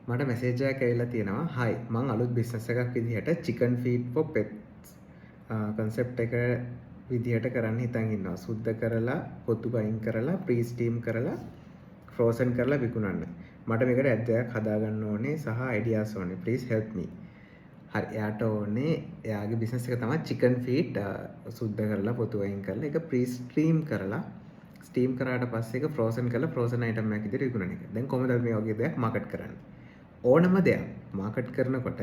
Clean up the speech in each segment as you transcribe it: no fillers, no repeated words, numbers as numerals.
මට මැසේජ් එකක් ඇවිල්ලා තියෙනවා. "Hi මං අලුත් බිස්නස් එකක් විදිහට chicken feed for pets concept එක විදිහට කරන්න හිතන් ඉන්නවා. සුද්ධ කරලා, පොතු වයින් කරලා, pre-steam කරලා, frozen කරලා විකුණන්න. මට මේකට ඇඩ් එකක් හදාගන්න ඕනේ සහ ideas ඕනේ. Please help me." හරි එයාට ඕනේ එයාගේ බිස්නස් එක තමයි chicken feed සුද්ධ කරලා, පොතු වයින් කරලා, ඒක pre-steam කරලා ස්ටීම් කරාට පස්සේ ඒක frozen කරලා frozen item එකක් විදිහට විකුණන එක. දැන් කොහොමද මේ වගේ දෙයක් මාකට් කරන්නේ? ඕනම දෙයක් මාකට් කරනකොට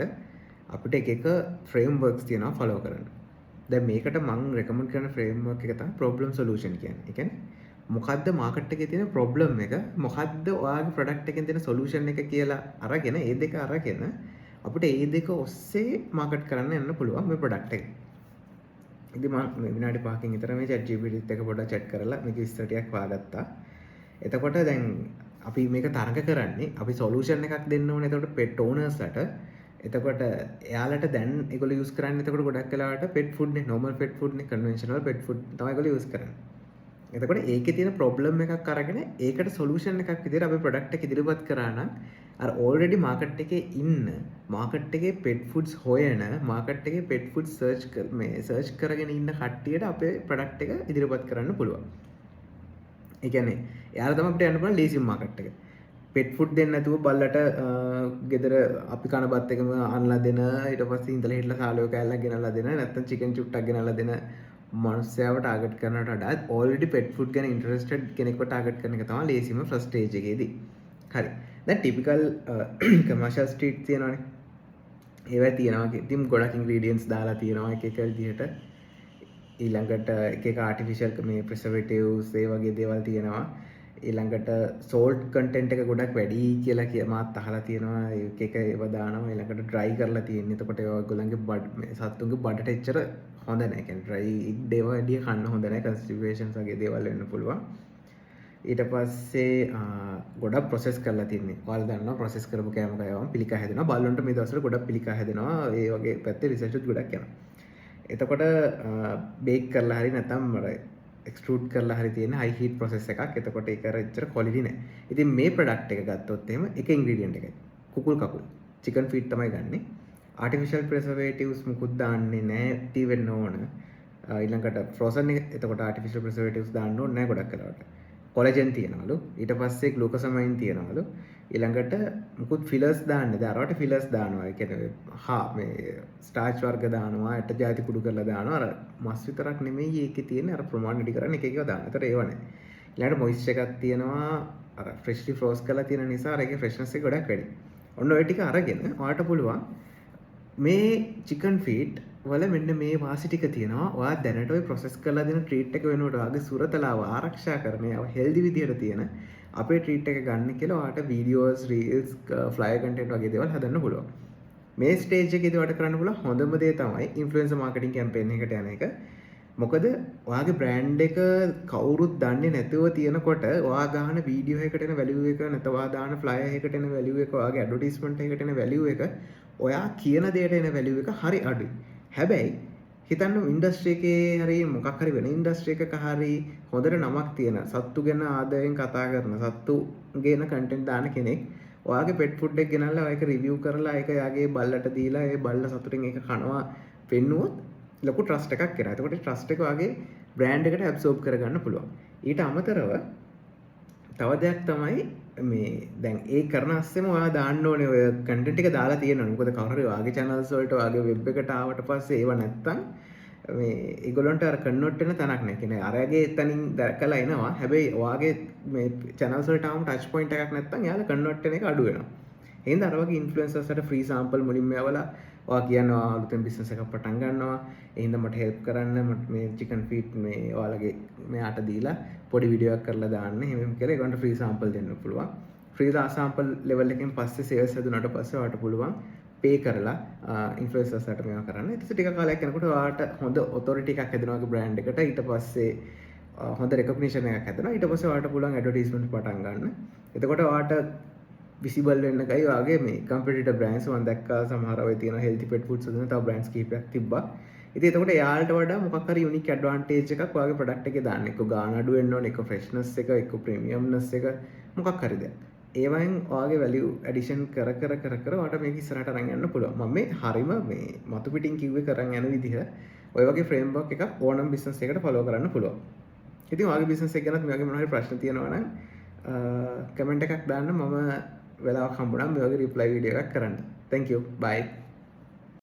අපිට එක ෆ්‍රේම්වර්ක්ස් තියෙනවා ෆලෝ කරන්න. දැන් මේකට මම රෙකමන්ඩ් කරන ෆ්‍රේම්වර්ක් එක තමයි ප්‍රොබ්ලම් සොලියුෂන් කියන්නේ. ඒ කියන්නේ මොකද්ද මාකට් එකේ තියෙන ප්‍රොබ්ලම් එක, මොකද්ද ඔයාගේ ප්‍රොඩක්ට් එකෙන් තියෙන සොලියුෂන් එක කියලා අරගෙන ඒ දෙක අරගෙන අපිට ඒ දෙක ඔස්සේ මාකට් කරන්න යන්න පුළුවන් මේ ප්‍රොඩක්ට් එක. ඉතින් මම විනාඩි 5කින් විතර මේ chat GPT එක පොඩ්ඩක් chat කරලා මේක විස්තර ටිකක් හොයාගත්තා. එතකොට දැන් අපි මේක තරඟ කරන්නේ අපි සොලියුෂන් එකක් දෙන්න ඕනේ. එතකොට pet owners-ලට එතකොට එයාලට දැන් ඒගොල්ලෝ යූස් කරන්නේ එතකොට ගොඩක් වෙලාවට pet food නේ, normal pet food නේ, conventional pet food තමයි ඒගොල්ලෝ යූස් කරන්නේ. එතකොට ඒකේ තියෙන ප්‍රොබ්ලම් එකක් අරගෙන ඒකට සොලියුෂන් එකක් විදිහට අපි ප්‍රොඩක්ට් එක ඉදිරිපත් කරා නම් අර ඕල්රෙඩි මාකට් එකේ ඉන්න මාකට් එකේ pet foods හොයන මාකට් එකේ pet food සර්ච් කරගෙන ඉන්න කට්ටියට අපේ ප්‍රොඩක්ට් එක ඉදිරිපත් කරන්න පුළුවන්. ඒ කියන්නේ එයාලා තමයි අපිට යන්න පුළුවන් ලේසිම මාකට් එක. pet food දෙන්න නැතුව බල්ලට ගෙදර අපි කන බත් එකම අන්ලා දෙන, ඊට පස්සේ ඉඳලා හිටලා සාලයෝ කෑල්ලක් ගෙනල්ලා දෙන, නැත්නම් chicken චුට්ටක් ගෙනල්ලා දෙන මනුස්සයව ටාගට් කරනට වඩා already pet food ගැන interested කෙනෙක්ව ටාගට් කරන එක තමයි ලේසිම first stage එකේදී. හරි. දැන් typical commercial street තියෙනවානේ. ඒවා තියෙනවා. ඉතින් ගොඩක් ingredients දාලා තියෙනවා එක එක විදිහට. ඊළඟට එක ආටිෆිෂල් මේ ප්‍රසර්වේටිව්ස් ඒ වගේ දේවල් තියෙනවා. ඊළඟට සෝල්ට් කන්ටෙන්ට් එක ගොඩක් වැඩි කියලා මාත් අහලා තියෙනවා. එක ඒවා දානවා. ඊළඟට ඩ්‍රයි කරලා තියෙන්නේ. එතකොට ඒගොල්ලන්ගේ මේ සත්තුන්ගේ බඩට එච්චර හොඳ නැහැ. ඒ කියන්නේ ඩ්‍රයි දේවල් වැඩි කන්න හොඳ නැහැ. කන්ස්ටිපේෂන්ස් වගේ දේවල් වෙන්න පුළුවන්. ඊට පස්සේ ගොඩක් ප්‍රොසෙස් කරලා තියෙන්නේ. ඔයාලා දන්නවා ප්‍රොසෙස් කරපු කෑම කෑවම පිළිකා හැදෙනවා. බල්ලොන්ට මේ දවස්වල ගොඩක් පිළිකා හැදෙනවා. ඒ වගේ පැත්තේ රිසර්ච් උත් ගොඩක් යනවා. එතකොට බේක් කරලා හරි නැත්නම් එක්ස්ට්‍රූඩ් කරලා හරි තියෙන හයි හීට් ප්‍රොසෙස් එකක්. එතකොට ඒක ඇත්තට ක්වොලිටි නෑ. ඉතින් මේ ප්‍රොඩක්ට් එක ගත්තොත් එහෙම එක ඉන්ග්‍රීඩියන්ට් එකයි. කුකුල් කකුල්. චිකන් ෆීඩ් තමයි ගන්නෙ. ආටිෆිෂල් ප්‍රිසර්වේටිව්ස් මුකුත් දාන්නේ නෑ. ටී වෙන්න ඕන. ඊළඟට ෆ්‍රෝසන් එක. එතකොට ආටිෆිෂල් ප්‍රිසර්වේටිව්ස් දාන්න ඕනේ නෑ ගොඩක් වෙලාවට. කොලජන් තියනවලු. ඊට පස්සේ ග්ලූකෝසමයින් තියනවලු. ඊළඟට මුකුත් ෆිලර්ස් දාන්නේ. දාරවට ෆිලර්ස් දානවා. ඒ කියන්නේ මේ ස්ටාර්ච් වර්ග දානවා, ඇට ජාති කුඩු කරලා දානවා. අර මස් විතරක් නෙමෙයි ඒකේ තියෙන අර ප්‍රමාණ වැඩි කරන්න එක එකව දාන්න. ඒතර ඒව නැහැ. ඊළඟට මොයිස්චර් එකක් තියෙනවා. අර ෆ්‍රෙෂ්ලි ෆ්‍රෝස් කරලා තියෙන නිසා අර ඒකේ ෆ්‍රෙෂ්නස් එක ගොඩක් වැඩි. ඔන්න ඔය ටික අරගෙන ඔයාලට පුළුවන් මේ චිකන් ෆීඩ් වල මෙන්න මේ වාසි ටික තියෙනවා. ඔයා දැනට ඔය ප්‍රොසෙස් කරලා දෙන ට්‍රීට් එක වෙනුවට ඔයාගේ සුරතලාව ආරක්ෂා කරන හෙල්දි විදියට තියෙන අපේ ට්‍රීට් එක ගන්න කියලා ඔයාට වීඩියෝස්, රීල්ස්, ෆ්ලයර් කන්ටෙන්ට් වගේ දේවල් හදන්න පුළුවන්. මේ ස්ටේජ් එකේදී ඔයාට කරන්න පුළුවන් හොඳම දේ තමයි ඉන්ෆ්ලුවෙන්සර් මාකටිං කැම්පේන් එකකට යන එක. මොකද ඔයාගේ බ්‍රෑන්ඩ් එක කවුරුත් දන්නේ නැතුව තියෙනකොට ඔයා ගහන වීඩියෝ එකකට එන වැලියු එක නැත්නම් ඔයා දාන ෆ්ලයර් එකකට එන වැලියු එක, ඔයාගේ ඇඩ්වර්ටයිස්මන්ට් එකකට එන වැලියු එක, ඔයා කියන දේට එන වැලියු එක හරි අඩුයි. හැබැයි හිතන්න ඉන්ඩස්ට්‍රි එකේ හරි මොකක් හරි වෙන ඉන්ඩස්ට්‍රි එකක හරි හොඳට නමක් තියෙන සත්තු ගැන ආදරෙන් කතා කරන සත්තු ගැන කන්ටෙන්ට් දාන කෙනෙක් ඔයාගේ pet food එක ගෙනල්ලා ඒක රිවිව් කරලා ඒක යාගේ බල්ලට දීලා ඒ බල්ල සතුටින් ඒක කනවා පෙන්නුවොත් ලොකු ට්‍රස්ට් එකක් එනවා. එතකොට ට්‍රස්ට් එක ඔයාගේ බ්‍රෑන්ඩ් එකට ඇබ්සෝබ් කරගන්න පුළුවන්. ඊට අමතරව තව දෙයක් තමයි මේ දැන් ඒ කරන අස්සෙම ඔයා දාන්න ඕනේ ඔය කන්ටෙන්ට් එක දාලා තියෙනවා. මොකද කවුරු හරි ඔයාගේ channels වලට ඔයාගේ වෙබ් එකට ආවට පස්සේ ඒව නැත්තම් මේ ඒගොල්ලන්ට අර කන්වර්ට් වෙන තැනක් නැහැ. කියන්නේ අරගේ එතනින් දැකලා එනවා. හැබැයි ඔයාගේ මේ channels වලට ආවම ටච් පොයින්ට් එකක් නැත්තම් එයාලා කන්වර්ට් වෙන එක අඩු වෙනවා. එහෙනම් අර වගේ ඉන්ෆ්ලුවෙන්සර්ස්ට ෆ්‍රී සාම්පල් මුලින්ම යවලා ඔයා කියනවා අලුතෙන් බිස්නස් එකක් පටන් ගන්නවා. එහෙනම් මට හෙල්ප් කරන්න මට මේ චිකන් ෆීඩ් මේ ඔයාලගේ මෙයාට දීලා පොඩි වීඩියෝ එකක් කරලා දාන්න. එහෙම කියලා ඒගොල්ලන්ට ෆ්‍රී සාම්පල් දෙන්න පුළුවන්. ෆ්‍රී සාම්පල් ලෙවල් එකෙන් පස්සේ සේල්ස් හදුනට පස්සේ ඔයාලට පුළුවන් පේ කරලා ඉන්ෆ්ලුවෙන්සර්ස්ලාට මේවා කරන්න. ඊට පස්සේ ටික කාලයක් යනකොට ඔයාලට හොඳ ඔතොරිටි එකක් හැදෙනවා ඔයාගේ බ්‍රෑන්ඩ් එකට. ඊට පස්සේ හොඳ රෙකග්නිෂන් එකක් හැදෙනවා. ඊට පස්සේ ඔයාලට පුළුවන් ඇඩ්වර්ටයිස්මන්ට් පටන් ගන්න. එතකොට ඔයාලට විසිබල් වෙන්න ගයි ඔයාගේ මේ කම්පිටිටර් බ්‍රෑන්ඩ්ස් මම දැක්කා සමහර අය තියෙන හෙල්ති පෙට් ෆුඩ්ස් හදන තව බ්‍රෑන්ඩ්ස් කීපයක් තිබ්බා. ඉතින් එතකොට එයාලට වඩා මොකක් හරි යුනික් ඇඩ්වාන්ටේජ් එකක් ඔයාගේ ප්‍රොඩක්ට් එකේ දාන්න. එක්ක ගාණ අඩු වෙන්න ඕනේ, එක්ක ෆ්‍රෙෂ්නස් එක, එක්ක ප්‍රීමියම්නස් එක මොකක් හරි දෙයක්. ඒවයින් ඔයාගේ වැලියු ඇඩිෂන් කර කර කර කර ඔයාලට මේක ඉස්සරහට අරන් යන්න පුළුවන්. මම මේ හරිම මේ මතු පිටින් කිව්වේ කරන් යන විදිහ ඔය වගේ ෆ්‍රේම්වර්ක් එකක් ඕනම බිස්නස් එකකට ෆලෝ කරන්න පුළුවන්. ඉතින් ඔයාගේ බිස්නස් එක ගැනත් මේ වගේ මොනවා හරි ප්‍රශ්න තියෙනවා නම් කමෙන්ට් එකක් දාන්න. මම වෙලාවක් හම්බුනම මේ වගේ රිප්ලයි වීඩියෝ එකක් කරන්න. Thank you. Bye.